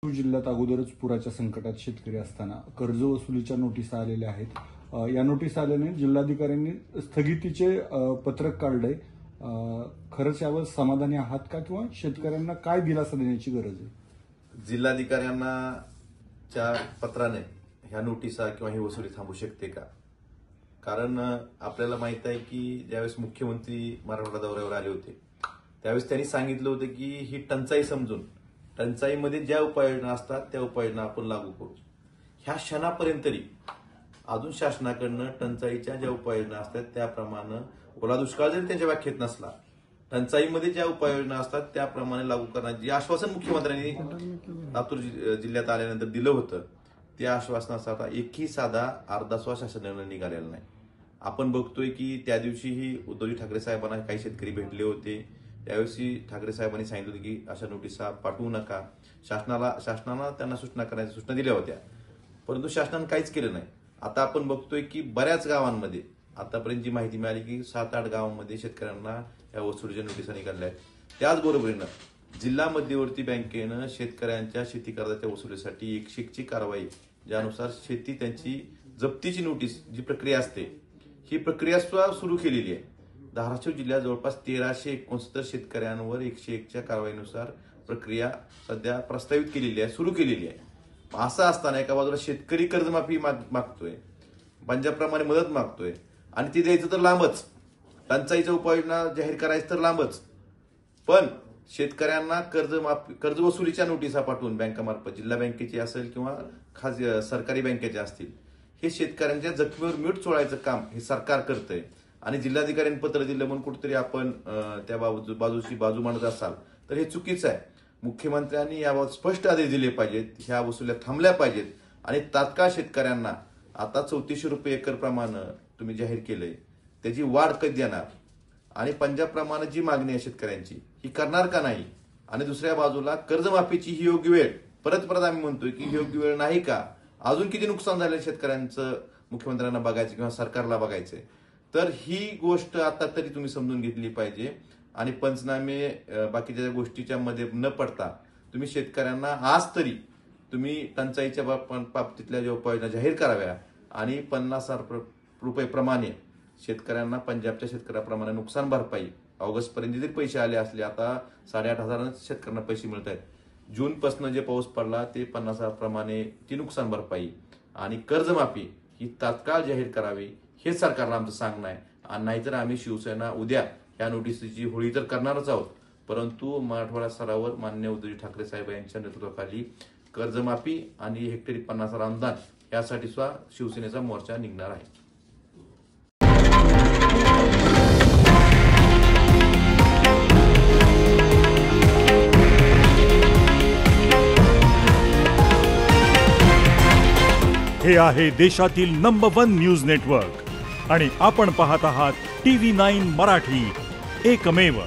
जिल्ह्यात अगोदरच पुराच्या संकटात शेतकरी असताना कर्ज वसुलीच्या नोटिसा आलेल्या आहेत। या नोटीस आल्याने जिल्हाधिकाऱ्यांनी स्थगितीचे पत्रक काढले। खरंच यावर समाधानी आहात का किंवा शेतकऱ्यांना काय दिलासा देण्याची गरज आहे? जिल्हाधिकाऱ्यांना च्या पत्राने ह्या नोटिसा किंवा ही वसुली थांबू शकते का? कारण आपल्याला माहित आहे की ज्यावेळेस मुख्यमंत्री मराठवाडा दौऱ्यावर आले होते त्यावेळेस त्यांनी सांगितलं होतं की ही टंचाई समजून टंचाईमध्ये ज्या उपाययोजना असतात त्या उपाययोजना आपण लागू करू। ह्या क्षणापर्यंत तरी अजून शासनाकडनं टंचाईच्या ज्या उपाययोजना असतात त्याप्रमाणे ओला दुष्काळ जरी त्यांच्या व्याख्येत नसला, टंचाईमध्ये ज्या उपाययोजना असतात त्याप्रमाणे लागू करण्याचे जे आश्वासन मुख्यमंत्र्यांनी लातूर जिल्ह्यात आल्यानंतर दिलं होतं त्या आश्वासनाचा आता एकही साधा अर्धासवा शासन निर्णय निघालेला नाही। आपण बघतोय की त्या दिवशीही उद्धवजी ठाकरे साहेबांना काही शेतकरी भेटले होते। त्यावेळी ठाकरे साहेबांनी सांगितलं होतं की अशा नोटिसा पाठवू नका, शासनानं त्यांना सूचना करण्याच्या सूचना दिल्या होत्या, परंतु शासनानं काहीच केलं नाही। आता आपण बघतोय की बऱ्याच गावांमध्ये आतापर्यंत जी माहिती मिळाली की 7-8 गावांमध्ये शेतकऱ्यांना या वसुलीच्या नोटिसा निघाल्या आहेत। त्याचबरोबरीनं जिल्हा मध्यवर्ती बँकेनं शेतकऱ्यांच्या शेती कर्जाच्या वसुलीसाठी 101ची कारवाई ज्यानुसार शेती त्यांची जप्तीची नोटीस जी प्रक्रिया असते ही प्रक्रिया सुद्धा सुरू केलेली आहे। धाराशिव जिल्ह्यात जवळपास 1369 शेतकऱ्यांवर 101च्या कारवाईनुसार प्रक्रिया सध्या प्रस्तावित केलेली आहे, सुरू केलेली आहे। असं असताना एका बाजूला शेतकरी कर्जमाफी मागतोय, पंजाबप्रमाणे मदत मागतोय आणि ती द्यायचं तर लांबच, टंचाईच्या उपाययोजना जाहीर करायचं तर लांबच, पण शेतकऱ्यांना कर्ज वसुलीच्या नोटिसा पाठवून बँकामार्फत जिल्हा बँकेची असेल किंवा खाजगी सरकारी बँकेच्या असतील हे शेतकऱ्यांच्या जखमीवर मीठ चोळायचं काम हे सरकार करतंय। आणि जिल्हाधिकाऱ्यांनी पत्र दिलं म्हणून कुठेतरी आपण त्या बाजूची बाजू मांडत असाल तर हे चुकीचं आहे। मुख्यमंत्र्यांनी याबाबत स्पष्ट आदेश दिले पाहिजेत, ह्या वसुल्या थांबल्या पाहिजेत आणि तात्काळ शेतकऱ्यांना आता 3400 रुपये एकर प्रमाणे तुम्ही जाहीर केलंय त्याची वाढ कधी देणार आणि पंजाबप्रमाणे जी मागणी आहे शेतकऱ्यांची ही करणार का नाही? आणि दुसऱ्या बाजूला कर्जमाफीची ही योग्य वेळ परत आम्ही म्हणतोय की योग्य वेळ नाही का? अजून किती नुकसान झालं शेतकऱ्यांचं मुख्यमंत्र्यांना बघायचं किंवा सरकारला बघायचंय, तर ही गोष्ट आता तरी तुम्ही समजून घेतली पाहिजे आणि पंचनामे बाकीच्या गोष्टीच्या मध्ये न पडता तुम्ही शेतकऱ्यांना आज तरी तुम्ही टंचाईच्या बाबतीतल्या ज्या उपाययोजना जाहीर कराव्या आणि 50,000 रुपये प्रमाणे शेतकऱ्यांना पंजाबच्या शेतकऱ्याप्रमाणे नुकसान भरपाई ऑगस्ट पर्यंत जरी पैसे आले असले, आता 8,500 शेतकऱ्यांना पैसे मिळत आहेत। जून पासून जे पाऊस पडला ते 50,000 प्रमाणे ती नुकसान भरपाई आणि कर्जमाफी ही तात्काळ जाहीर करावी हे सरकारला आमचं सांगणं आहे। आणि नाहीतर आम्ही शिवसेना उद्या या नोटीसची होळी तर करणारच आहोत, परंतु मराठवाडा स्तरावर माननीय उद्धवजी ठाकरे साहेब यांच्या नेतृत्वाखाली कर्जमाफी आणि हेक्टरी 50,000 अनुदान यासाठी सुद्धा शिवसेनेचा मोर्चा निघणार आहे। हे आहे देशातील नंबर 1 न्यूज नेटवर्क आणि आपण पाहत आहात TV9 मराठी, एकमेव।